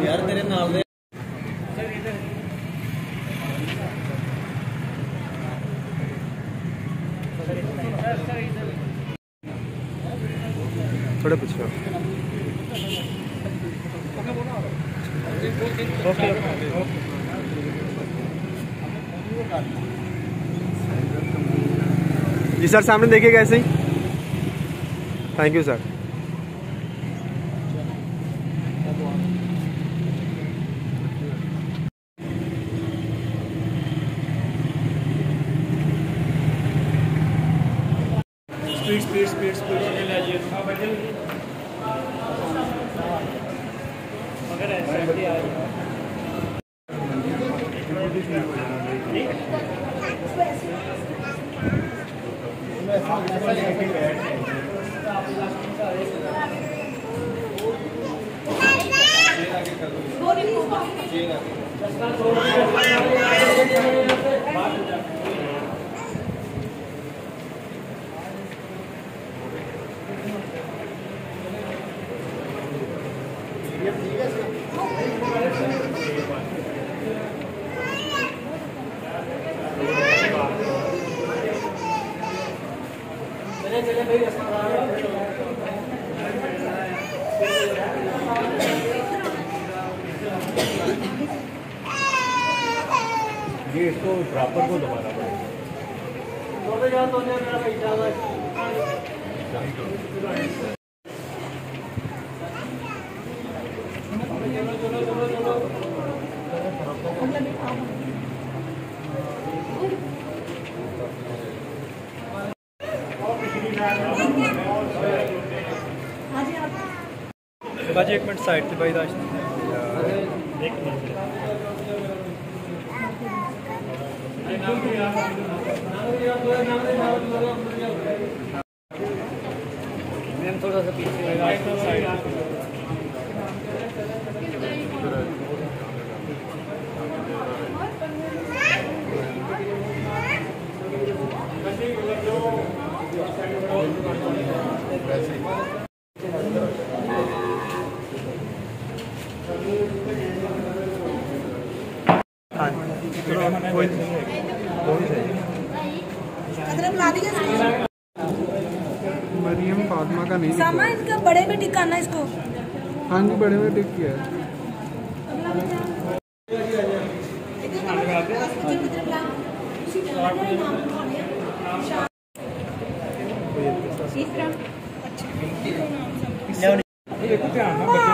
यार तेरे नाल दे थोड़े पीछे। जी सर, सामने देखिए कैसे ही। Thank you sir. Speed speed speed speed मगर ऐसे ये इसको प्रॉपर को दबाना पड़ेगा। भाजी एक मिनट साइड से भाई दाश एक मिनट थोड़ा सा पीछे मरियम फातिमा का नहीं सामा इनका बड़े में टिकाना इसको। हाँ जी, बड़े में टिक किया है। अच्छा